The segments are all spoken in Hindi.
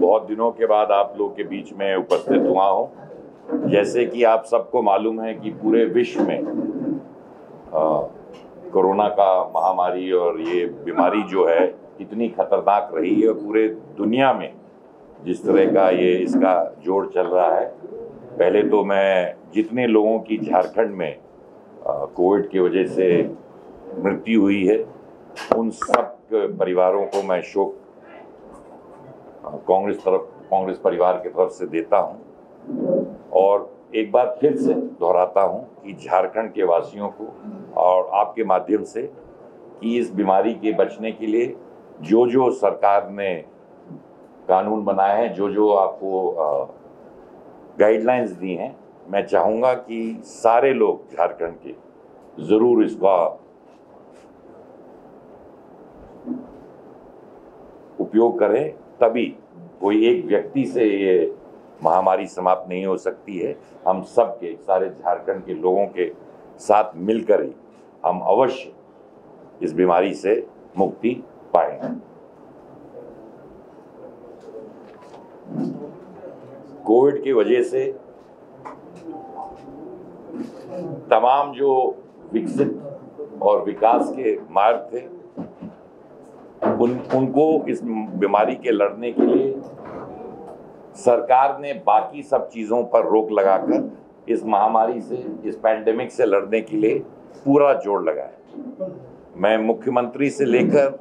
बहुत दिनों के बाद आप लोग के बीच में उपस्थित हुआ हूं। जैसे कि आप सबको मालूम है कि पूरे विश्व में कोरोना का महामारी और ये बीमारी जो है इतनी खतरनाक रही है, पूरे दुनिया में जिस तरह का ये इसका जोर चल रहा है। पहले तो मैं जितने लोगों की झारखंड में कोविड की वजह से मृत्यु हुई है उन सब परिवारों को मैं शोक कांग्रेस परिवार की तरफ से देता हूं। और एक बार फिर से दोहराता हूं कि झारखंड के वासियों को और आपके माध्यम से कि इस बीमारी के बचने के लिए जो जो सरकार ने कानून बनाए हैं, जो जो आपको गाइडलाइंस दी हैं, मैं चाहूँगा कि सारे लोग झारखंड के ज़रूर इसका उपयोग करें। तभी कोई एक व्यक्ति से ये महामारी समाप्त नहीं हो सकती है। हम सब के सारे झारखंड के लोगों के साथ मिलकर ही हम अवश्य इस बीमारी से मुक्ति पाएंगे। कोविड की वजह से तमाम जो विकसित और विकास के मार्ग थे उनको इस बीमारी के लड़ने के लिए सरकार ने बाकी सब चीज़ों पर रोक लगाकर इस महामारी से, इस पैंडेमिक से लड़ने के लिए पूरा जोर लगाया। मैं मुख्यमंत्री से लेकर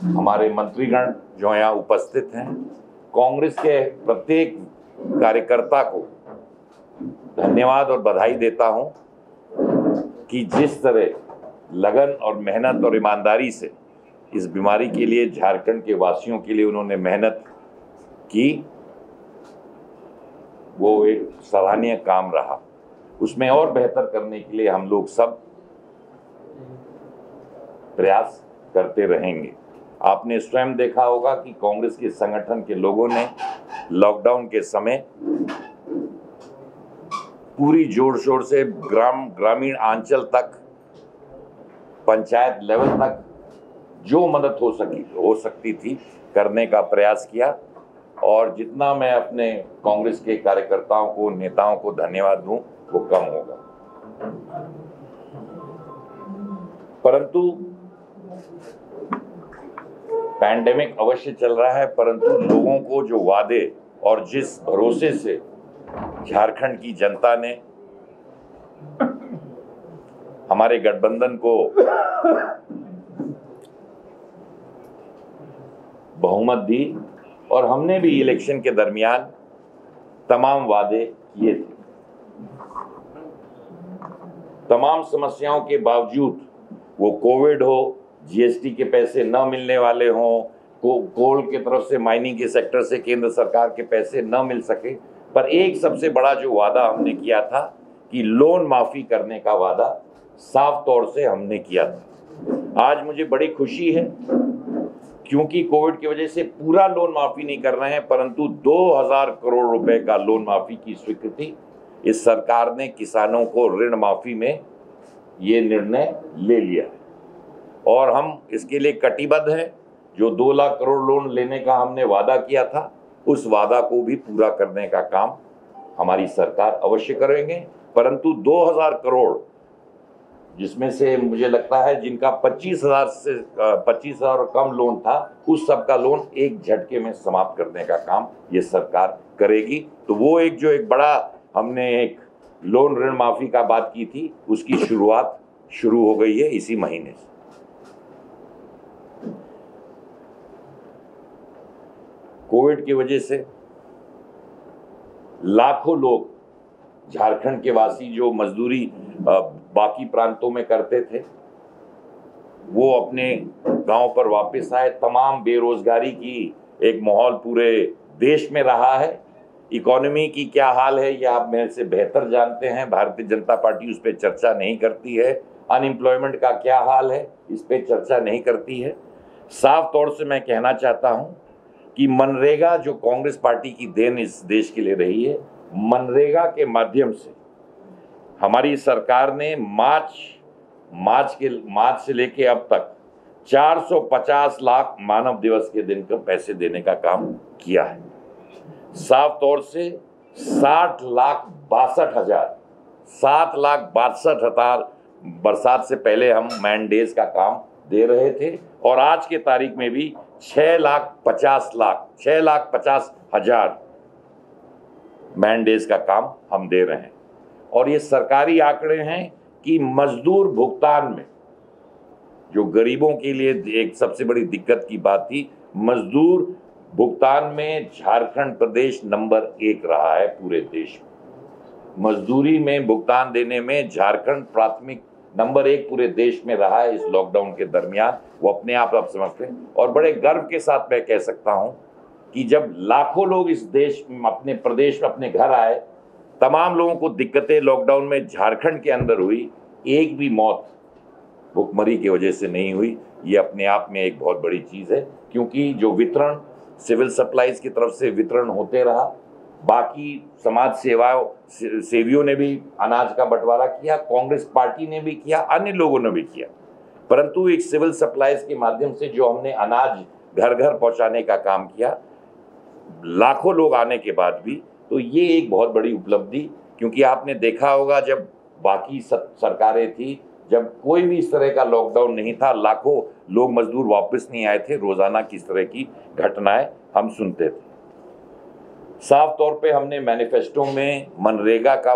हमारे मंत्रीगण जो यहाँ उपस्थित हैं, कांग्रेस के प्रत्येक कार्यकर्ता को धन्यवाद और बधाई देता हूँ कि जिस तरह लगन और मेहनत और ईमानदारी से इस बीमारी के लिए झारखंड के वासियों के लिए उन्होंने मेहनत की, वो एक सराहनीय काम रहा। उसमें और बेहतर करने के लिए हम लोग सब प्रयास करते रहेंगे। आपने स्वयं देखा होगा कि कांग्रेस के संगठन के लोगों ने लॉकडाउन के समय पूरी जोर शोर से ग्रामीण अंचल तक, पंचायत लेवल तक जो मदद हो सकती थी करने का प्रयास किया। और जितना मैं अपने कांग्रेस के कार्यकर्ताओं को, नेताओं को धन्यवाद दूं वो कम होगा। परंतु पैंडेमिक अवश्य चल रहा है, परंतु लोगों को जो वादे और जिस भरोसे से झारखंड की जनता ने हमारे गठबंधन को बहुमत दी और हमने भी इलेक्शन के दरमियान तमाम वादे किए थे, तमाम समस्याओं के बावजूद, वो कोविड हो, जीएसटी के पैसे न मिलने वाले हों, कोल की तरफ से माइनिंग के सेक्टर से केंद्र सरकार के पैसे न मिल सके, पर एक सबसे बड़ा जो वादा हमने किया था कि लोन माफी करने का वादा साफ तौर से हमने किया था। आज मुझे बड़ी खुशी है क्योंकि कोविड की वजह से पूरा लोन माफी नहीं कर रहे हैं, परंतु 2000 करोड़ रुपए का लोन माफी की स्वीकृति इस सरकार ने किसानों को ऋण माफी में ये निर्णय ले लिया है और हम इसके लिए कटिबद्ध हैं। जो 2 लाख करोड़ लोन लेने का हमने वादा किया था, उस वादा को भी पूरा करने का काम हमारी सरकार अवश्य करेंगे। परंतु 2000 करोड़, जिसमें से मुझे लगता है जिनका 25,000 कम लोन था, उस सब का लोन एक झटके में समाप्त करने का काम ये सरकार करेगी। तो वो एक बड़ा हमने एक लोन ऋण माफी का बात की थी, उसकी शुरुआत शुरू हो गई है इसी महीने से। कोविड की वजह से लाखों लोग, झारखंड के वासी जो मजदूरी बाकी प्रांतों में करते थे, वो अपने गांव पर वापस आए। तमाम बेरोजगारी की एक माहौल पूरे देश में रहा है। इकोनॉमी की क्या हाल है ये आप मेरे से बेहतर जानते हैं। भारतीय जनता पार्टी उस पर चर्चा नहीं करती है। अनएम्प्लॉयमेंट का क्या हाल है इस पर चर्चा नहीं करती है। साफ तौर से मैं कहना चाहता हूं कि मनरेगा जो कांग्रेस पार्टी की देन इस देश के लिए रही है, मनरेगा के माध्यम से हमारी सरकार ने मार्च से लेके अब तक 450 लाख मानव दिवस के दिन का पैसे देने का काम किया है। साफ तौर से 7,62,000 बरसात से पहले हम मैन डेज का काम दे रहे थे और आज के तारीख में भी 6,50,000 मैन डेज का काम हम दे रहे हैं। और ये सरकारी आंकड़े हैं कि मजदूर भुगतान में, जो गरीबों के लिए एक सबसे बड़ी दिक्कत की बात थी, मजदूर भुगतान में झारखंड प्रदेश नंबर 1 रहा है पूरे देश में। मजदूरी में भुगतान देने में झारखंड प्राथमिक नंबर 1 पूरे देश में रहा है इस लॉकडाउन के दरमियान। वो अपने आप समझते हैं और बड़े गर्व के साथ मैं कह सकता हूं कि जब लाखों लोग इस देश में, अपने प्रदेश में अपने घर आए, तमाम लोगों को दिक्कतें लॉकडाउन में झारखंड के अंदर हुई, एक भी मौत भुखमरी की वजह से नहीं हुई। ये अपने आप में एक बहुत बड़ी चीज़ है, क्योंकि जो वितरण सिविल सप्लाईज की तरफ से वितरण होते रहा, बाकी समाज सेवियों ने भी अनाज का बंटवारा किया, कांग्रेस पार्टी ने भी किया, अन्य लोगों ने भी किया, परंतु एक सिविल सप्लाईज के माध्यम से जो हमने अनाज घर घर पहुंचाने का काम किया, लाखों लोग आने के बाद भी, तो ये एक बहुत बड़ी उपलब्धि। क्योंकि आपने देखा होगा जब बाकी सरकारें थी, जब कोई भी इस तरह का लॉकडाउन नहीं था, लाखों लोग मजदूर वापस नहीं आए थे, रोजाना किस तरह की घटनाएं हम सुनते थे। साफ तौर पे हमने मैनिफेस्टो में मनरेगा का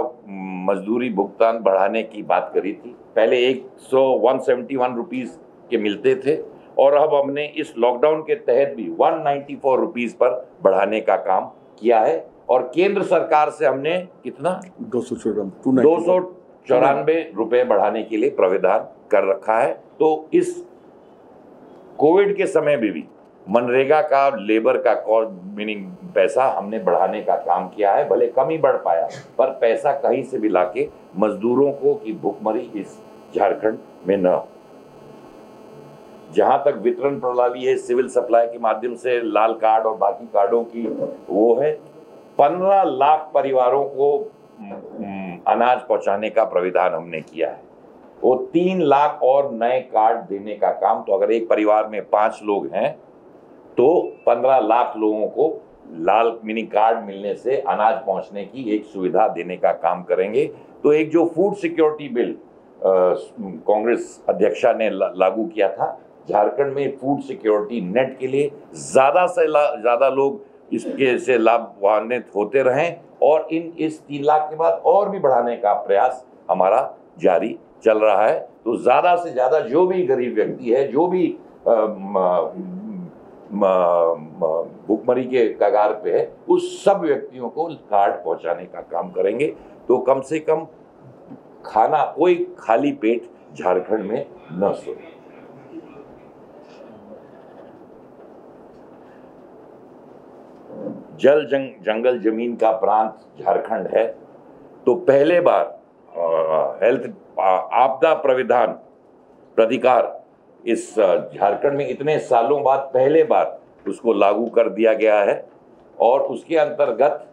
मजदूरी भुगतान बढ़ाने की बात करी थी। पहले 171 रुपीज़ के मिलते थे और अब हमने इस लॉकडाउन के तहत भी 194 रुपीज़ पर बढ़ाने का काम किया है। और केंद्र सरकार से हमने कितना 294 रुपये बढ़ाने के लिए प्रावधान कर रखा है। तो इस कोविड के समय में भी मनरेगा का लेबर का कॉस्ट मीनिंग पैसा हमने बढ़ाने का काम किया है। भले कम ही बढ़ पाया, पर पैसा कहीं से भी लाके मजदूरों को की भुखमरी इस झारखंड में न हो। जहां तक वितरण प्रणाली है सिविल सप्लाई के माध्यम से, लाल कार्ड और बाकी कार्डों की, वो है 15 लाख परिवारों को अनाज पहुंचाने का प्रावधान हमने किया है। वो 3 लाख और नए कार्ड देने का काम, तो अगर एक परिवार में 5 लोग हैं तो 15 लाख लोगों को लाल मिनी कार्ड मिलने से अनाज पहुंचने की एक सुविधा देने का काम करेंगे। तो एक जो फूड सिक्योरिटी बिल कांग्रेस अध्यक्षा ने लागू किया था, झारखंड में फूड सिक्योरिटी नेट के लिए ज़्यादा से ज़्यादा लोग इसके से लाभान्वित होते रहें और इस 3 लाख के बाद और भी बढ़ाने का प्रयास हमारा जारी चल रहा है। तो ज़्यादा से ज़्यादा जो भी गरीब व्यक्ति है, जो भी भुखमरी के कगार पे है, उस सब व्यक्तियों को कार्ड पहुंचाने का काम करेंगे। तो कम से कम खाना, कोई खाली पेट झारखंड में न सोए। जल जंगल जमीन का प्रांत झारखंड है, तो पहले बार हेल्थ आपदा प्रावधान प्राधिकार इस झारखंड में इतने सालों बाद पहले बार उसको लागू कर दिया गया है। और उसके अंतर्गत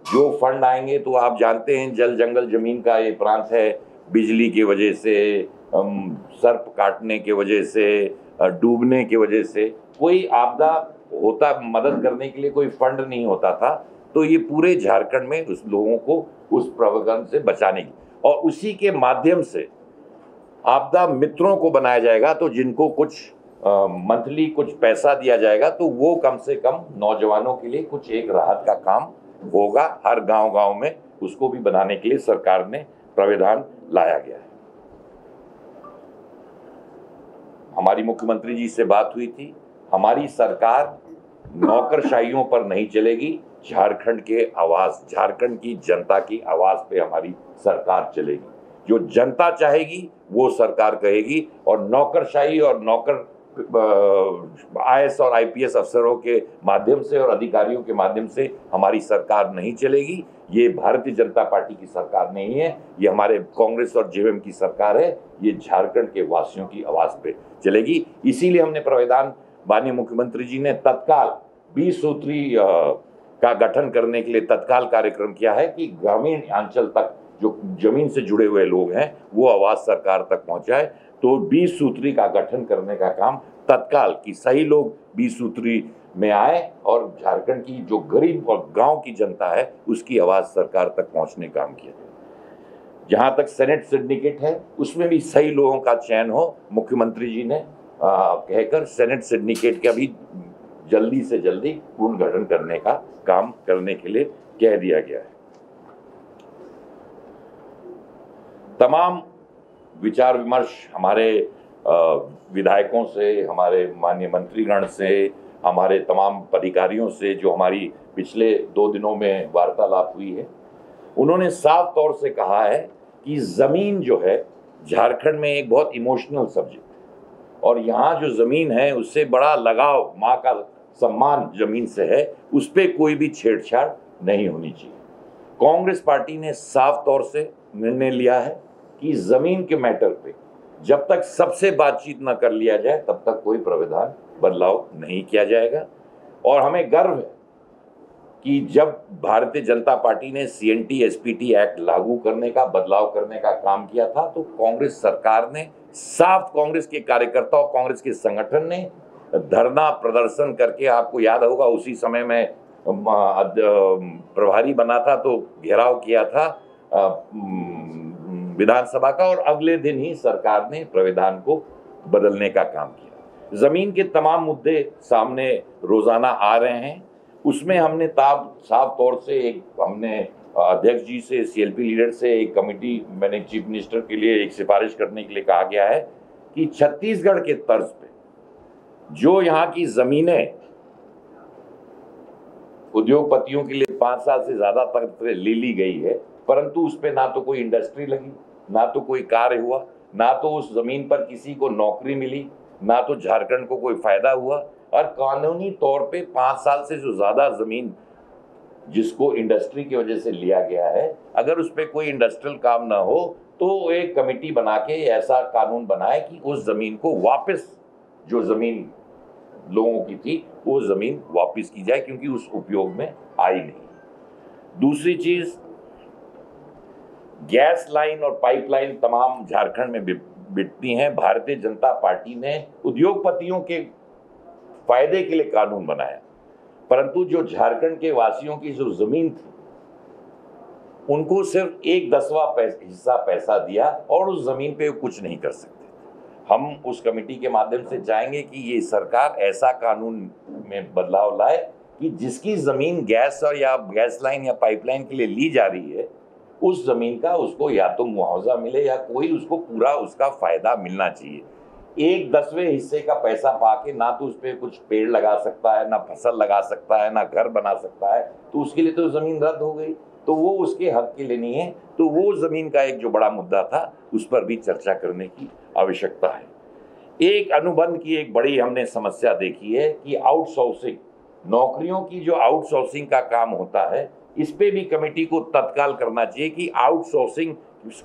जो फंड आएंगे, तो आप जानते हैं जल जंगल जमीन का ये प्रांत है, बिजली की वजह से, सर्प काटने की वजह से, डूबने की वजह से कोई आपदा होता, मदद करने के लिए कोई फंड नहीं होता था। तो ये पूरे झारखंड में उस लोगों को उस प्रावधान से बचाने की, और उसी के माध्यम से आपदा मित्रों को बनाया जाएगा। तो जिनको कुछ मंथली कुछ पैसा दिया जाएगा, तो वो कम से कम नौजवानों के लिए कुछ एक राहत का काम होगा। हर गांव-गांव में उसको भी बनाने के लिए सरकार ने प्रावधान लाया गया है। हमारी मुख्यमंत्री जी से बात हुई थी, हमारी सरकार नौकरशाहियों पर नहीं चलेगी, झारखंड के आवाज, झारखंड की जनता की आवाज पे हमारी सरकार चलेगी। जो जनता चाहेगी वो सरकार कहेगी, और नौकरशाही और नौकर IAS और IPS अफसरों के माध्यम से और अधिकारियों के माध्यम से हमारी सरकार नहीं चलेगी। ये भारतीय जनता पार्टी की सरकार नहीं है, ये हमारे कांग्रेस और JVM की सरकार है। ये झारखंड के वासियों की आवाज पे चलेगी। इसीलिए हमने प्रावधान, माननीय मुख्यमंत्री जी ने तत्काल 20 सूत्री का गठन करने के लिए तत्काल कार्यक्रम किया है कि ग्रामीण अंचल तक जो जमीन से जुड़े हुए लोग हैं वो आवाज सरकार तक पहुंचाए। तो 20 सूत्री का गठन करने का काम तत्काल, कि सही लोग 20 सूत्री में आए और झारखंड की जो गरीब और गांव की जनता है उसकी आवाज सरकार तक पहुंचने का काम किया। जहां तक सेनेट सिंडिकेट है उसमें भी सही लोगों का चयन हो, मुख्यमंत्री जी ने कहकर सेनेट सिंडिकेट का भी जल्दी से जल्दी पुनर्गठन करने का काम करने के लिए कह दिया गया है। तमाम विचार विमर्श हमारे विधायकों से, हमारे माननीय मंत्रीगण से, हमारे तमाम अधिकारियों से जो हमारी पिछले 2 दिनों में वार्तालाप हुई है, उन्होंने साफ तौर से कहा है कि जमीन जो है झारखंड में एक बहुत इमोशनल सब्जेक्ट है और यहाँ जो जमीन है उससे बड़ा लगाव, माँ का सम्मान जमीन से है, उस पर कोई भी छेड़छाड़ नहीं होनी चाहिए। कांग्रेस पार्टी ने साफ तौर से निर्णय लिया है कि जमीन के मैटर पे जब तक सबसे बातचीत न कर लिया जाए तब तक कोई प्रावधान बदलाव नहीं किया जाएगा। और हमें गर्व है कि जब भारतीय जनता पार्टी ने CNT SPT एक्ट लागू करने का, बदलाव करने का काम किया था तो कांग्रेस सरकार ने साफ, कांग्रेस के कार्यकर्ताओं, कांग्रेस के संगठन ने धरना प्रदर्शन करके, आपको याद होगा उसी समय में प्रभारी बना था तो घेराव किया था विधानसभा का और अगले दिन ही सरकार ने प्रावधान को बदलने का काम किया। जमीन के तमाम मुद्दे सामने रोजाना आ रहे हैं, उसमें हमने साफ तौर से हमने अध्यक्ष जी से, CLP लीडर से एक कमेटी, मैंने चीफ मिनिस्टर के लिए एक सिफारिश करने के लिए कहा गया है कि छत्तीसगढ़ के तर्ज पे जो यहाँ की जमीनें उद्योगपतियों के लिए 5 साल से ज्यादा तक ले ली गई है, परंतु उस पर ना तो कोई इंडस्ट्री लगी, ना तो कोई कार्य हुआ, ना तो उस जमीन पर किसी को नौकरी मिली, ना तो झारखंड को कोई फायदा हुआ। और कानूनी तौर पे 5 साल से जो ज्यादा जमीन जिसको इंडस्ट्री की वजह से लिया गया है, अगर उस पर कोई इंडस्ट्रियल काम ना हो तो एक कमेटी बना के ऐसा कानून बनाए कि उस जमीन को वापस, जो जमीन लोगों की थी वो जमीन वापस की जाए, क्योंकि उस उपयोग में आई नहीं। दूसरी चीज, गैस लाइन और पाइपलाइन तमाम झारखंड में बिकती हैं। भारतीय जनता पार्टी ने उद्योगपतियों के फायदे के लिए कानून बनाया, परंतु जो झारखंड के वासियों की जो जमीन थी उनको सिर्फ 1/10वां हिस्सा पैसा दिया और उस जमीन पे कुछ नहीं कर सकते। हम उस कमेटी के माध्यम से चाहेंगे कि ये सरकार ऐसा कानून में बदलाव लाए कि जिसकी जमीन गैस और या गैस लाइन या पाइपलाइन के लिए ली जा रही है, उस जमीन का उसको या तो मुआवजा मिले या कोई उसको पूरा उसका फायदा मिलना चाहिए। 1/10वें हिस्से का पैसा पाके ना तो उस पर कुछ पेड़ लगा सकता है, ना फसल लगा सकता है, ना घर बना सकता है, तो उसके लिए तो जमीन रद्द हो गई, तो वो उसके हक के लिए नहीं है। तो वो जमीन का एक जो बड़ा मुद्दा था उस पर भी चर्चा करने की आवश्यकता है। एक अनुबंध की एक बड़ी हमने समस्या देखी है कि आउटसोर्सिंग, नौकरियों की जो आउटसोर्सिंग का काम होता है, इस पे भी कमेटी को तत्काल करना चाहिए कि आउटसोर्सिंग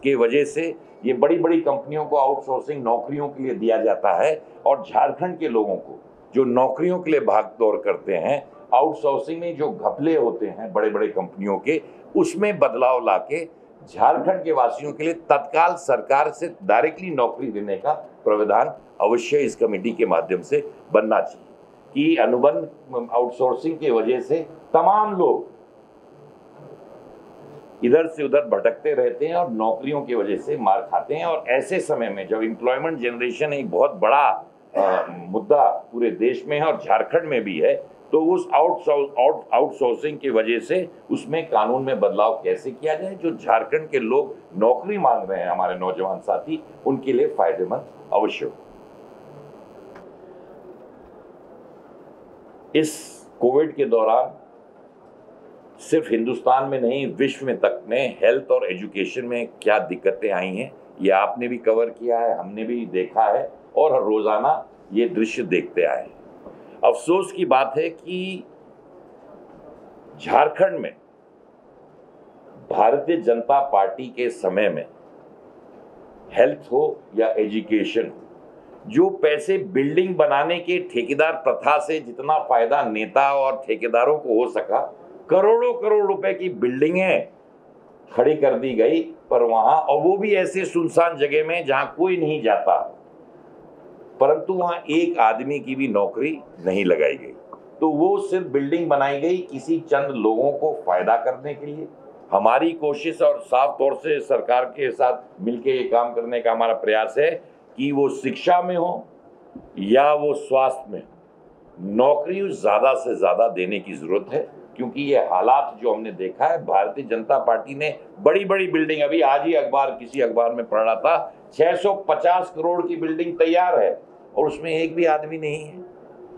के वजह से ये बड़ी बड़ी कंपनियों को आउटसोर्सिंग नौकरियों के लिए दिया जाता है और झारखंड के लोगों को जो नौकरियों के लिए भाग दौड़ करते हैं, आउटसोर्सिंग में जो घपले होते हैं बड़े बड़े कंपनियों के, उसमें बदलाव लाके झारखंड के वासियों के लिए तत्काल सरकार से डायरेक्टली नौकरी देने का प्रावधान अवश्य इस कमेटी के माध्यम से बनना चाहिए कि अनुबंध आउटसोर्सिंग की वजह से तमाम लोग इधर से उधर भटकते रहते हैं और नौकरियों की वजह से मार खाते हैं। और ऐसे समय में जब एम्प्लॉयमेंट जनरेशन एक बहुत बड़ा मुद्दा पूरे देश में है और झारखंड में भी है, तो उस आउटसोर्सिंग की वजह से उसमें कानून में बदलाव कैसे किया जाए जो झारखंड के लोग नौकरी मांग रहे हैं, हमारे नौजवान साथी, उनके लिए फायदेमंद अवश्य हो। इस कोविड के दौरान सिर्फ हिंदुस्तान में नहीं, विश्व में तक में हेल्थ और एजुकेशन में क्या दिक्कतें आई हैं, ये आपने भी कवर किया है, हमने भी देखा है और रोजाना ये दृश्य देखते आए हैं। अफसोस की बात है कि झारखंड में भारतीय जनता पार्टी के समय में हेल्थ हो या एजुकेशन हो, जो पैसे बिल्डिंग बनाने के ठेकेदार प्रथा से जितना फायदा नेता और ठेकेदारों को हो सका, करोड़ों करोड़ रुपए की बिल्डिंगें खड़ी कर दी गई, पर वहां, और वो भी ऐसे सुनसान जगह में जहां कोई नहीं जाता, परंतु वहां एक आदमी की भी नौकरी नहीं लगाई गई। तो वो सिर्फ बिल्डिंग बनाई गई किसी चंद लोगों को फायदा करने के लिए। हमारी कोशिश और साफ तौर से सरकार के साथ मिलकर ये काम करने का हमारा प्रयास है कि वो शिक्षा में हो या वो स्वास्थ्य में, नौकरी ज्यादा से ज्यादा देने की जरूरत है। क्योंकि ये हालात जो हमने देखा है, भारतीय जनता पार्टी ने बड़ी बड़ी बिल्डिंग, अभी आज ही किसी अखबार में पढ़ रहा था, 650 करोड़ की बिल्डिंग तैयार है और उसमें एक भी आदमी नहीं है।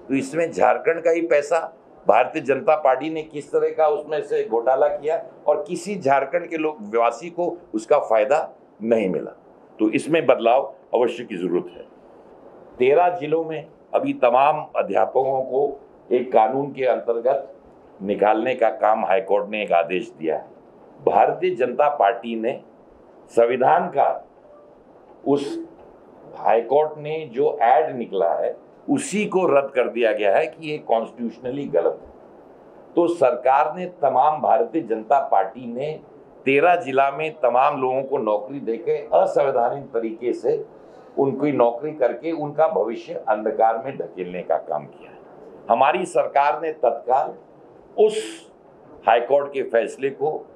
तो इसमें झारखंड का ही पैसा भारतीय जनता पार्टी ने किस तरह का उसमें से घोटाला किया और किसी झारखंड के लोग वासी को उसका फायदा नहीं मिला। तो इसमें बदलाव अवश्य की जरूरत है। 13 जिलों में अभी तमाम अध्यापकों को एक कानून के अंतर्गत निकालने का काम हाईकोर्ट ने एक आदेश दिया है। भारतीय जनता पार्टी ने संविधान का उस हाईकोर्ट ने जो एड निकला है उसी को रद्द कर दिया गया है कि ये कॉन्स्टिट्यूशनली गलत है। तो सरकार ने भारतीय जनता पार्टी ने 13 जिला में तमाम लोगों को नौकरी देके असंवैधानिक तरीके से उनकी नौकरी करके उनका भविष्य अंधकार में धकेलने का काम किया है। हमारी सरकार ने तत्काल उस हाईकोर्ट के फैसले को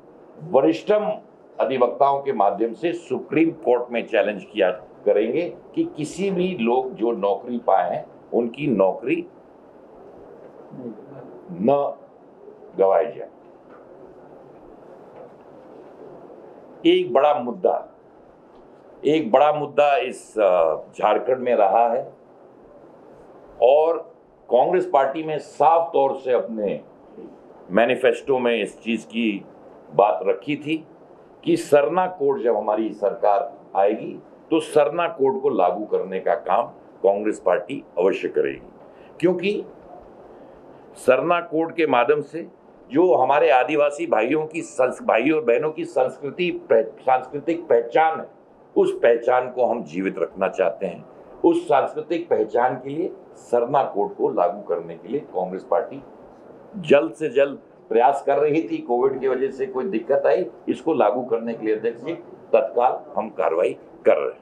वरिष्ठतम अधिवक्ताओं के माध्यम से सुप्रीम कोर्ट में चैलेंज किया करेंगे कि किसी भी लोग जो नौकरी पाए हैं उनकी नौकरी न गवाई जाए। एक बड़ा मुद्दा इस झारखंड में रहा है और कांग्रेस पार्टी में साफ तौर से अपने मैनिफेस्टो में इस चीज की बात रखी थी कि सरना कोड जब हमारी सरकार आएगी तो सरना कोड को लागू करने का काम कांग्रेस पार्टी अवश्य करेगी। क्योंकि सरना कोड के माध्यम से जो हमारे आदिवासी भाई और बहनों की सांस्कृतिक पहचान है, उस पहचान को हम जीवित रखना चाहते हैं। उस सांस्कृतिक पहचान के लिए सरना कोड को लागू करने के लिए कांग्रेस पार्टी जल्द से जल्द प्रयास कर रही थी। कोविड की वजह से कोई दिक्कत आई, इसको लागू करने के लिए अध्यक्ष जी तत्काल हम कार्रवाई कर रहे हैं।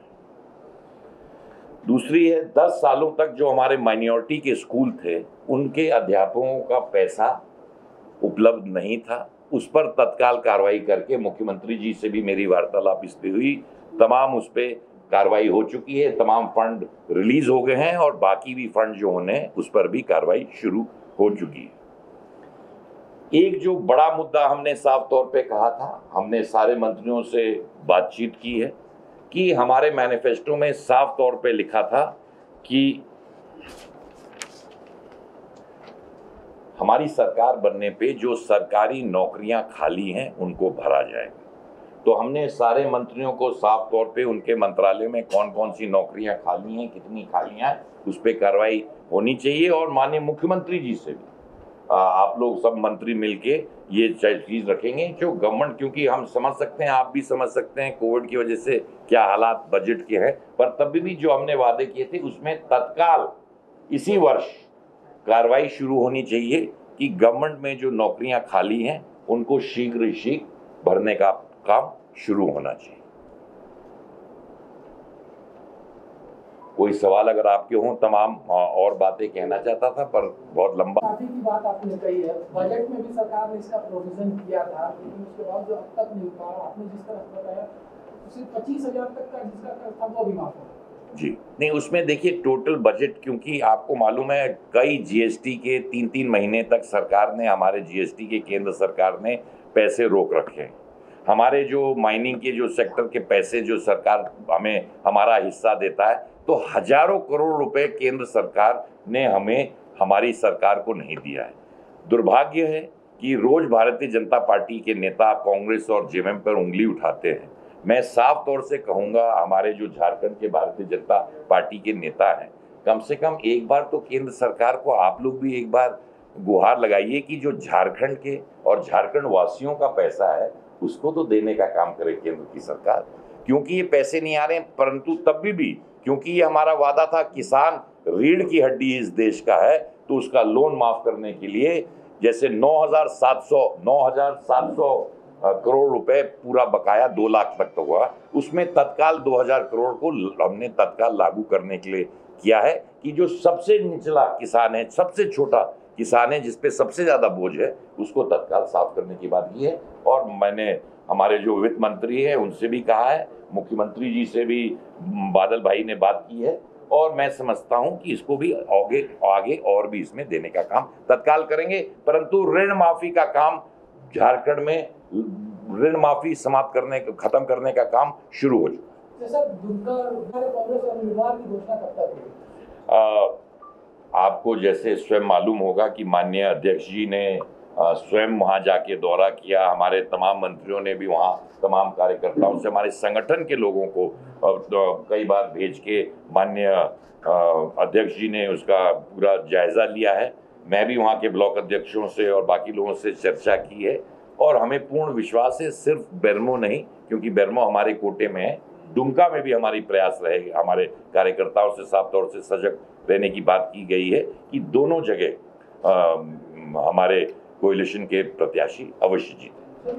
दूसरी है, 10 सालों तक जो हमारे माइनॉरिटी के स्कूल थे उनके अध्यापकों का पैसा उपलब्ध नहीं था, उस पर तत्काल कार्रवाई करके मुख्यमंत्री जी से भी मेरी वार्तालाप इस पे हुई, तमाम उस पे कार्रवाई हो चुकी है, तमाम फंड रिलीज हो गए हैं और बाकी भी फंड जो होने उस पर भी कार्रवाई शुरू हो चुकी है। एक जो बड़ा मुद्दा हमने साफ तौर पे कहा था, हमने सारे मंत्रियों से बातचीत की है कि हमारे मैनिफेस्टो में साफ तौर पे लिखा था कि हमारी सरकार बनने पे जो सरकारी नौकरियां खाली हैं उनको भरा जाएगा। तो हमने सारे मंत्रियों को साफ तौर पे उनके मंत्रालय में कौन कौन सी नौकरियां खाली हैं, कितनी खाली हैं, उस पर कार्रवाई होनी चाहिए। और माननीय मुख्यमंत्री जी से भी आप लोग सब मंत्री मिलके ये चीज रखेंगे जो गवर्नमेंट, क्योंकि हम समझ सकते हैं, आप भी समझ सकते हैं कोविड की वजह से क्या हालात बजट के हैं, पर तब भी जो हमने वादे किए थे उसमें तत्काल इसी वर्ष कार्रवाई शुरू होनी चाहिए कि गवर्नमेंट में जो नौकरियां खाली हैं उनको शीघ्र भरने का काम शुरू होना चाहिए। कोई सवाल अगर आपके हों, तमाम और बातें कहना चाहता था पर बहुत लंबा। काफी की बात आपने कही है, बजट में भी सरकार ने इसका प्रोविजन किया था, लेकिन उसके बाद जो अब तक नहीं हुआ, आपने जिस तरह बताया सिर्फ 25,000 तक का जिसका कर था वो भी माफ हो जी नहीं। उसमें देखिए टोटल बजट, क्योंकि आपको मालूम है कई जीएसटी के 3-3 महीने तक सरकार ने, हमारे जीएसटी के केंद्र सरकार ने पैसे रोक रखे हैं। हमारे जो माइनिंग के जो सेक्टर के पैसे जो सरकार हमें हमारा हिस्सा देता है, तो हजारों करोड़ रुपए केंद्र सरकार ने हमें, हमारी सरकार को नहीं दिया है। दुर्भाग्य है कि रोज भारतीय जनता पार्टी के नेता कांग्रेस और जेएमएम पर उंगली उठाते हैं। मैं साफ तौर से कहूंगा, हमारे जो झारखंड के भारतीय जनता पार्टी के नेता हैं, कम से कम एक बार तो केंद्र सरकार को आप लोग भी एक बार गुहार लगाइए कि जो झारखंड के और झारखंड वासियों का पैसा है उसको तो देने का काम करे केंद्र की सरकार। क्योंकि ये पैसे नहीं आ रहे हैं, परंतु तब भी क्योंकि ये हमारा वादा था, किसान रीढ़ की हड्डी इस देश का है, तो उसका लोन माफ करने के लिए जैसे 9,700 करोड़ रुपए पूरा बकाया 2 लाख तक तो हुआ, उसमें तत्काल 2000 करोड़ को हमने तत्काल लागू करने के लिए किया है कि जो सबसे निचला किसान है, सबसे छोटा किसान है, जिसपे सबसे ज़्यादा बोझ है, उसको तत्काल साफ करने की बात की है। और मैंने हमारे जो वित्त मंत्री है उनसे भी कहा है, मुख्यमंत्री जी से भी बादल भाई ने बात की है, और मैं समझता हूं कि इसको भी आगे और भी इसमें देने का काम तत्काल करेंगे। परंतु ऋण माफी का काम झारखंड में, ऋण माफी समाप्त करने, खत्म करने का काम शुरू हो चुका है। सर, कांग्रेस उम्मीदवार की घोषणा कब तक होगी? आपको जैसे स्वयं मालूम होगा कि माननीय अध्यक्ष जी ने स्वयं वहाँ जाके दौरा किया, हमारे तमाम मंत्रियों ने भी वहाँ तमाम कार्यकर्ताओं से, हमारे संगठन के लोगों को कई बार भेज के माननीय अध्यक्ष जी ने उसका पूरा जायजा लिया है। मैं भी वहाँ के ब्लॉक अध्यक्षों से और बाकी लोगों से चर्चा की है, और हमें पूर्ण विश्वास है, सिर्फ बेरमो नहीं, क्योंकि बेरमो हमारे कोटे में है, दुमका में भी हमारी प्रयास रहेगी, हमारे कार्यकर्ताओं से साफ तौर से सजग रहने की बात की गई है कि दोनों जगह हमारे कोएलिशन के प्रत्याशी अवश्य जीते।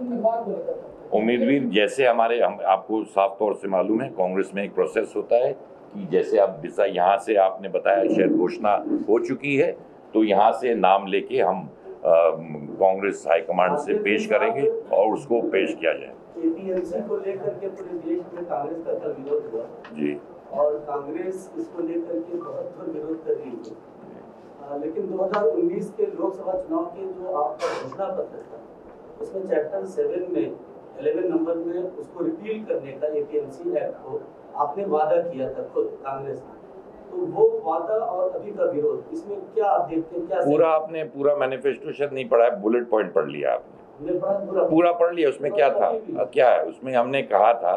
उम्मीदवार जैसे हमारे, हम आपको साफ तौर से मालूम है, कांग्रेस में एक प्रोसेस होता है कि जैसे आप यहाँ से आपने बताया शायद घोषणा हो चुकी है, तो यहाँ से नाम लेके हम कांग्रेस हाईकमांड से पेश करेंगे और उसको पेश किया जाए। एपीएमसी को लेकर के पूरे देश में कांग्रेस का कल विरोध हुआ जी, और कांग्रेस इसको लेकर के बहुत विरोध कर रही है। लेकिन 2019 के लोकसभा चुनाव के जो आपका घोषणा पत्र था, उसमें चैप्टर 7 में 11 नंबर में उसको रिपील करने का, एपीएमसी एक्ट को आपने वादा किया था खुद कांग्रेस ने, तो वो वादा और अभी का विरोध, इसमें क्या आप देखते हैं? क्या आपने पूरा मैनिफेस्टो शायद नहीं पढ़ा है, बुलेट पॉइंट पढ़ लिया आपने? पूरा पढ़ लिया। उसमें क्या था, क्या है उसमें? हमने कहा था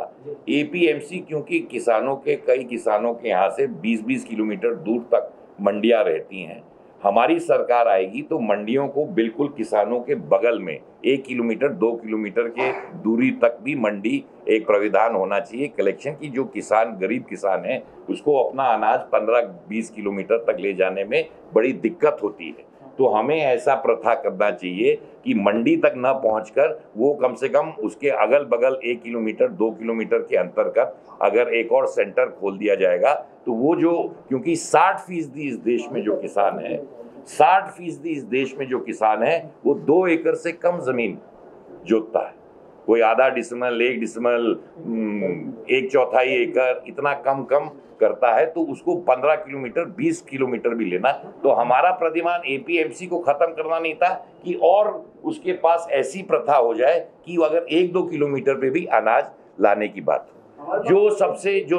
एपीएमसी, क्योंकि कई किसानों के यहाँ से 20-20 किलोमीटर दूर तक मंडियां रहती हैं, हमारी सरकार आएगी तो मंडियों को बिल्कुल किसानों के बगल में 1 किलोमीटर 2 किलोमीटर के दूरी तक भी मंडी एक प्राविधान होना चाहिए कलेक्शन की। जो किसान, गरीब किसान है, उसको अपना अनाज 15-20 किलोमीटर तक ले जाने में बड़ी दिक्कत होती है, तो हमें ऐसा प्रथा करना चाहिए कि मंडी तक न पहुंचकर वो कम से कम उसके अगल बगल 1 किलोमीटर 2 किलोमीटर के अंतर्गत अगर एक और सेंटर खोल दिया जाएगा तो वो जो, क्योंकि 60% इस देश में जो किसान है, 60% इस देश में जो किसान है वो 2 एकड़ से कम जमीन जोतता है, कोई आधा डिसमल, 1 डिसमल, 1/4 एकड़, इतना कम करता है, तो उसको 15 किलोमीटर 20 किलोमीटर भी लेना। तो हमारा प्रतिमान एपीएमसी को खत्म करना नहीं था कि और उसके पास ऐसी प्रथा हो जाए कि अगर 1-2 किलोमीटर पे भी अनाज लाने की बात हो। जो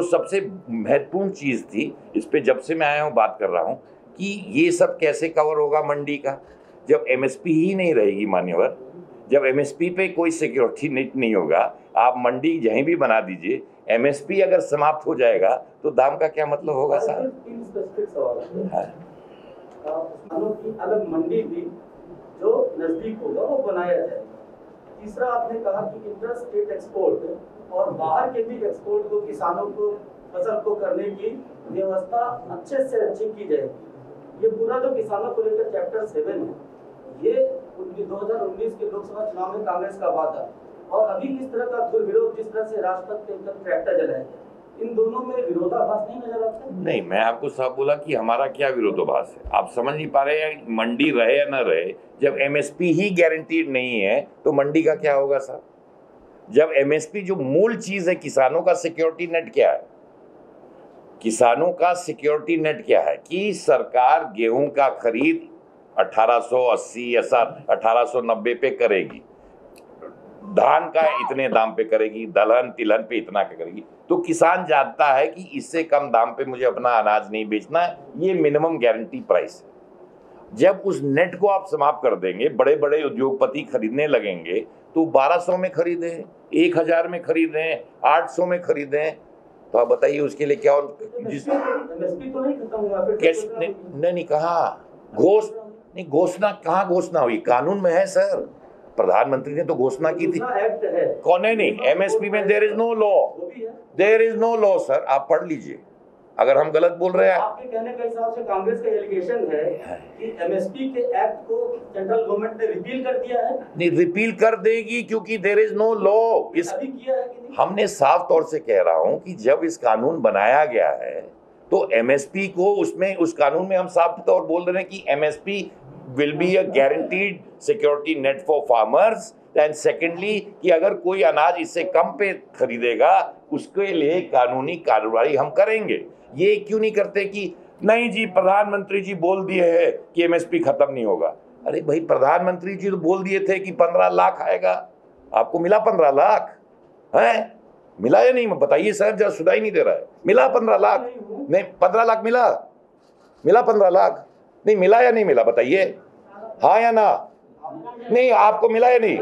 सबसे महत्वपूर्ण चीज थी, इस पे जब से मैं आया हूँ बात कर रहा हूँ कि ये सब कैसे कवर होगा मंडी का, जब एमएसपी ही नहीं रहेगी मान्यवर, जब एमएसपी पे कोई सिक्योरिटी नेट नहीं होगा, आप मंडी जहीं भी बना दीजिए, एमएसपी अगर समाप्त हो जाएगा तो दाम का क्या मतलब होगा साहब? किसानों की अलग मंडी भी जो नजदीक होगा वो बनाया जाए। तीसरा, आपने कहा कि इंटर स्टेट एक्सपोर्ट और बाहर के भी एक्सपोर्ट को, किसानों को फसल को करने की व्यवस्था अच्छे से अच्छी की जाएगी। ये पूरा जो किसानों को लेकर चैप्टर 7 है, ये 2019 के लोकसभा चुनाव में कांग्रेस का वादा, और अभी किस तरह का दुर्विरोध, जिस तरह से राजपथ पे ट्रैक्टर जलाया, इन दोनों में विरोधाभास नहीं नजर आता? नहीं, मैं आपको साफ बोला कि हमारा क्या विरोधाभास है, आप समझ नहीं पा रहे हैं। मंडी रहे या न रहे, जब एमएसपी ही गारंटीड नहीं है तो मंडी का क्या होगा साहब? जब एमएसपी जो मूल चीज है, किसानों का सिक्योरिटी नेट क्या है? किसानों का सिक्योरिटी नेट क्या है कि सरकार गेहूं का खरीद 1880 या 1890 पे करेगी, धान का इतने दाम पे करेगी, दलहन तिलहन पे इतना करेगी, तो किसान जानता है कि इससे कम दाम पे मुझे अपना अनाज नहीं बेचना है, ये मिनिमम गारंटी प्राइस है। जब उस नेट को आप समाप्त कर देंगे, बड़े बड़े उद्योगपति खरीदने लगेंगे, तो 1200 में खरीदें, 1000 में खरीदें, 800 में खरीदें, तो आप बताइए उसके लिए क्या नहीं कहा घोषणा कहाँ घोषणा हुई? कानून में है सर, प्रधानमंत्री ने तो घोषणा की थी। कौन है? नहीं, एमएसपी में there is no law, there is no law sir, आप पढ़ लीजिए, अगर हम गलत बोल रहे हैं। आपके कहने के हिसाब से कांग्रेस का एलिगेशन है कि एमएसपी के एक्ट को सेंट्रल गवर्नमेंट ने रिपील कर दिया है। नहीं, रिपील कर देगी क्योंकि देयर इज नो लॉ। इस अभी किया है कि नहीं? हमने साफ तौर से कह रहा हूं कि जब इस कानून बनाया गया है तो एमएसपी को उसमें उस कानून में हम साफ तौर बोल रहे हैं कि MSP will be a guaranteed security net for farmers and secondly कि अगर कोई अनाज इससे कम पे खरीदेगा उसके लिए कानूनी कार्रवाई हम करेंगे। ये क्यों नहीं करते कि नहीं जी प्रधानमंत्री जी बोल दिए हैं कि एमएसपी खत्म नहीं होगा। अरे भाई प्रधानमंत्री जी तो बोल दिए थे कि 15 लाख आएगा, आपको मिला 15 लाख है? मिला या नहीं बताइए सर, जरा सुनाई नहीं दे रहा है। मिला 15 लाख? नहीं 15 लाख मिला? मिला 15 लाख? नहीं मिला या नहीं मिला बताइए, हाँ या ना? नहीं आपको मिला या नहीं?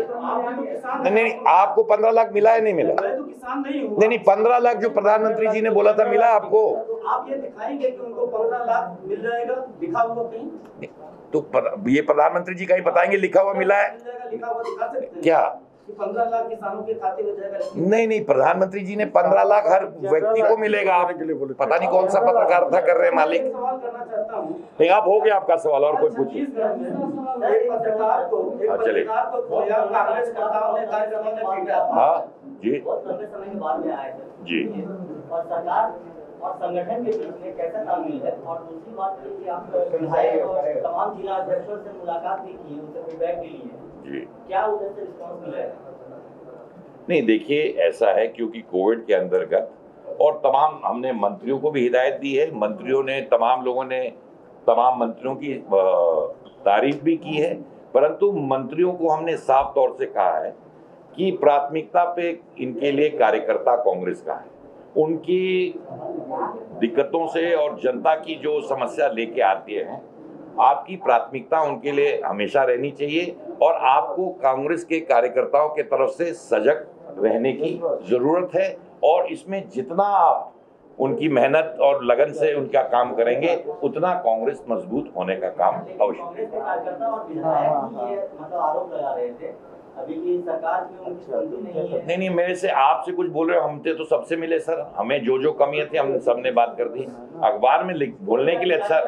नहीं आपको 15 लाख मिला या नहीं मिला? नहीं 15 लाख जो प्रधानमंत्री जी ने बोला था मिला आपको? आप ये दिखाएंगे कि उनको 15 लाख मिल जाएगा लिखा हुआ कहीं? तो ये प्रधानमंत्री जी का ही बताएंगे लिखा हुआ मिला है क्या? 15 लाख किसानों के खाते में जाएगा? नहीं प्रधानमंत्री जी ने 15 लाख हर व्यक्ति को मिलेगा। आप पता नहीं कौन सा पत्रकारिता कर रहे हैं मालिक। सवाल करना चाहता हूँ। नहीं आप हो गया आपका सवाल, और कोई पूछिए। एक पत्रकार को कांग्रेस नेताओं ने कार्यक्रमों ने पीटा। हाँ जी बहुत लंबे समय के बाद में आए थे जी। और सरकार और संगठन के बीच में कैसा तालमेल है? और दूसरी बात ये कि आप विधायक और तमाम जिला अध्यक्षों से मुलाकात भी की है, उनसे फीडबैक भी ली है जी, क्या उधर से रिस्पॉन्स मिला है? नहीं देखिए ऐसा है क्योंकि कोविड के अंतर्गत और तमाम हमने मंत्रियों को भी हिदायत दी है, मंत्रियों ने तमाम लोगों ने तमाम मंत्रियों की तारीफ भी की है, परंतु मंत्रियों को हमने साफ तौर से कहा है कि प्राथमिकता पे इनके लिए कार्यकर्ता कांग्रेस का है। उनकी दिक्कतों से और जनता की जो समस्या लेके आती है आपकी प्राथमिकता उनके लिए हमेशा रहनी चाहिए और आपको कांग्रेस के कार्यकर्ताओं के तरफ से सजग रहने की जरूरत है और इसमें जितना आप उनकी मेहनत और लगन से उनका काम करेंगे उतना कांग्रेस मजबूत होने का काम अवश्य। कांग्रेस के कार्यकर्ता और विधायक ये मतलब आरोप लगा रहे थे अभी की सरकार में उनकी संधि नहीं है। नहीं मेरे से आपसे कुछ बोल रहे हो, हम थे तो सबसे मिले सर, हमें जो कमियां थी हम सबने बात कर दी। अखबार में बोलने के लिए अच्छा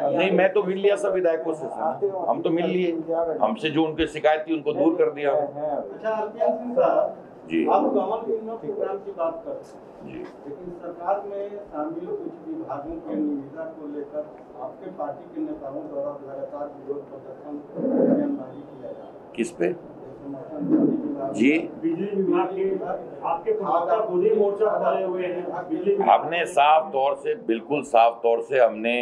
नहीं, मैं तो मिल लिया सब विधायकों से, हम तो मिल लिए, हमसे जो उनकी शिकायत थी उनको दूर कर दिया। जी आप कमल प्रोग्राम की बात करते हैं जी, लेकिन सरकार में शामिल कुछ विभागों के निविदा को लेकर आपके पार्टी के नेताओं द्वारा लगातार विरोध प्रदर्शन किया जा रहा है। किस पे जी? बिजली विभाग के आपके प्रवक्ता खुद ही मोर्चा खोले हुए हैं। हमने साफ तौर से बिल्कुल साफ तौर से हमने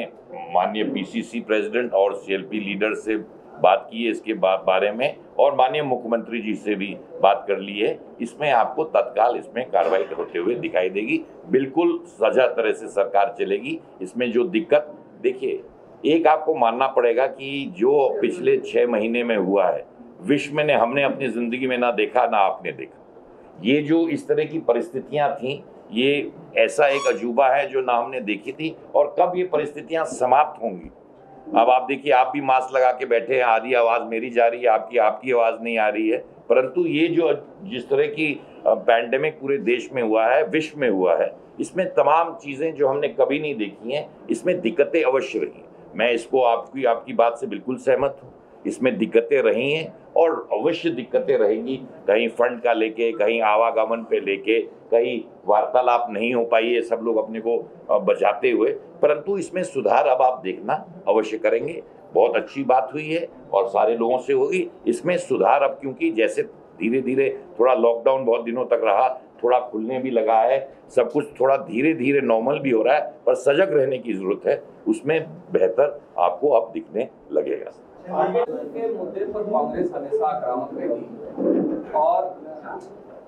माननीय पीसीसी प्रेसिडेंट और सीएलपी लीडर से बात की है इसके बारे में और माननीय मुख्यमंत्री जी से भी बात कर ली है। इसमें आपको तत्काल इसमें कार्रवाई होते हुए दिखाई देगी, बिल्कुल सजा तरह से सरकार चलेगी। इसमें जो दिक्कत देखिए, एक आपको मानना पड़ेगा कि जो पिछले 6 महीने में हुआ है विश्व में ने हमने अपनी जिंदगी में ना देखा ना आपने देखा। ये जो इस तरह की परिस्थितियां थी ये ऐसा एक अजूबा है जो ना हमने देखी थी और कब ये परिस्थितियां समाप्त होंगी। अब आप देखिए, आप भी मास्क लगा के बैठे हैं, आधी आवाज़ मेरी जा रही है, आपकी आवाज़ नहीं आ रही है, परंतु ये जो जिस तरह की पैंडेमिक पूरे देश में हुआ है, विश्व में हुआ है, इसमें तमाम चीज़ें जो हमने कभी नहीं देखी हैं, इसमें दिक्कतें अवश्य रही हैं। मैं इसको आपकी बात से बिल्कुल सहमत हूँ, इसमें दिक्कतें रही हैं और अवश्य दिक्कतें रहेंगी। कहीं फंड का लेके, कहीं आवागमन पे लेके, कहीं वार्तालाप नहीं हो पाई है सब लोग अपने को बचाते हुए, परंतु इसमें सुधार अब आप देखना अवश्य करेंगे। बहुत अच्छी बात हुई है और सारे लोगों से होगी इसमें सुधार। अब क्योंकि जैसे धीरे धीरे थोड़ा लॉकडाउन बहुत दिनों तक रहा, थोड़ा खुलने भी लगा है, सब कुछ थोड़ा धीरे धीरे नॉर्मल भी हो रहा है, पर सजग रहने की जरूरत है, उसमें बेहतर आपको अब दिखने लगेगा। के मुद्दे पर कांग्रेस हमेशा आक्रामक रही और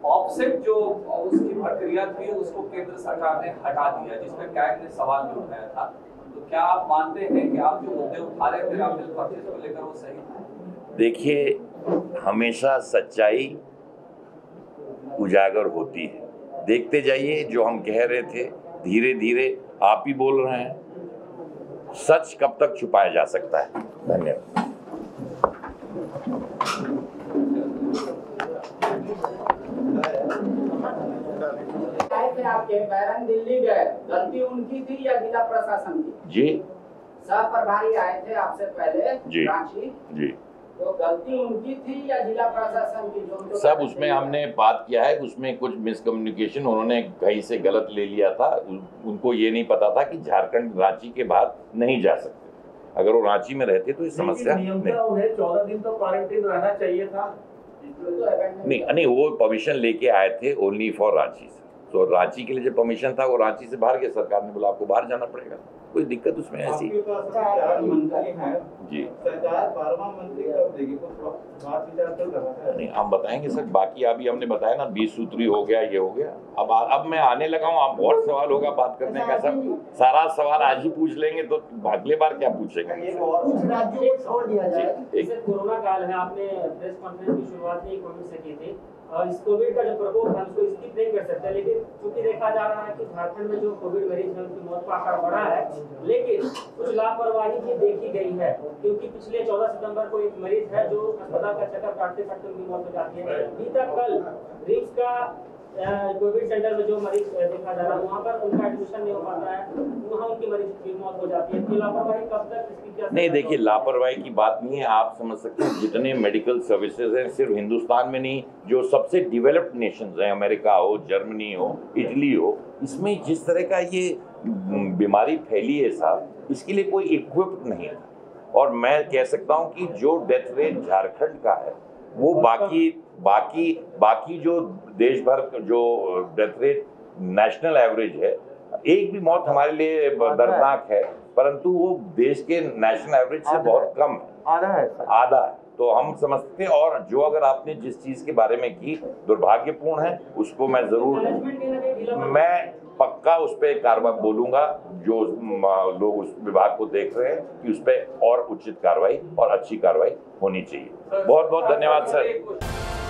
ऑफसेट जो उसकी प्रक्रिया थी उसको केंद्र सरकार ने हटा दिया, जिसमें कैग ने सवाल भी उठाया था। तो क्या आप मानते हैं कि आप जो मुद्दे उठा रहे थे राफेल परचेज को लेकर वो सही था? देखिए, हमेशा सच्चाई उजागर होती है, देखते जाइए जो हम कह रहे थे धीरे धीरे आप ही बोल रहे हैं, सच कब तक छुपाया जा सकता है। धन्यवाद। आपके बैरन दिल्ली गए, गलती उनकी थी या जिला प्रशासन की? जी सह प्रभारी आए थे आपसे पहले जी रांची, जी तो गलती उनकी थी या जिला प्रशासन की? जो उनको सब उसमें हमने बात किया है, उसमें कुछ मिसकम्युनिकेशन उन्होंने कहीं से गलत ले लिया था। उनको ये नहीं पता था कि झारखंड रांची के बाद नहीं जा सकते। अगर वो रांची में रहते तो ये समस्या नहीं। उन्हें 14 दिन तो क्वारंटीन रहना चाहिए था। नहीं, वो परमिशन लेके आए थे ओनली फॉर रांची से। तो रांची के लिए जो परमिशन था वो रांची से बाहर गए, सरकार ने बोला आपको बाहर जाना पड़ेगा। कोई दिक्कत उसमें ऐसी आपके पास 4 मंत्री हैं जी। सरकार 12वां मंत्री कब देगी? कुछ बात विचार चल रहा है? नहीं, हम बताएंगे सर। बाकी अभी हमने बताया ना 20 सूत्री हो गया, ये हो गया। अब मैं आने लगा हूँ, आप बहुत सवाल होगा बात करने का। सब सारा सवाल आज ही पूछ लेंगे तो अगले बार क्या पूछेंगे? कुछ राज्यों को छोड़ दिया जाए। एक कोरोना काल है, आपने प्रेस कॉन्फ्रेंस की शुरुआत ही कोविड से की थी और इस कोविड का जो प्रकोप है उसको स्किप नहीं कर सकते, लेकिन चूंकि देखा जा रहा है कि झारखंड में जो कोविड मरीज है उनकी मौत का आंकड़ा बढ़ा है, लेकिन कुछ लापरवाही भी देखी गई है। क्योंकि पिछले 14 सितंबर को एक मरीज है जो अस्पताल का चक्कर काटते काटते उनकी मौत हो जाती है। बीता कल रिम्स का कोविड सेंटर में जो मरीज देखा जा रहा है वहाँ पर उनका एडमिशन नहीं हो पाता है, वहाँ उनकी मरीज की मौत हो जाती है। तो लापरवाही कब तक, इसकी क्या? नहीं, देखिए लापरवाही की बात नहीं है। आप समझ सकते हैं जितने मेडिकल सर्विसेज हैं, सिर्फ हिंदुस्तान में नहीं, जो सबसे डेवलप्ड नेशंस हैं, अमेरिका हो, जर्मनी हो, इटली हो, इसमें जिस तरह का ये बीमारी फैली है साहब, इसके लिए कोई इक्विप्ड नहीं है। और मैं कह सकता हूँ कि जो डेथ रेट झारखंड का है वो बाकी जो देश भर जो डेथ रेट नेशनल एवरेज है, एक भी मौत हमारे लिए दर्दनाक है, परंतु वो देश के नेशनल एवरेज से बहुत कम है, आधा है। तो हम समझते हैं। और जो अगर आपने जिस चीज के बारे में की दुर्भाग्यपूर्ण है, उसको मैं जरूर पक्का उस पर कार्रवाई बोलूंगा। जो लोग उस विभाग को देख रहे हैं कि उस पर और उचित कार्रवाई और अच्छी कार्रवाई होनी चाहिए। बहुत बहुत धन्यवाद सर।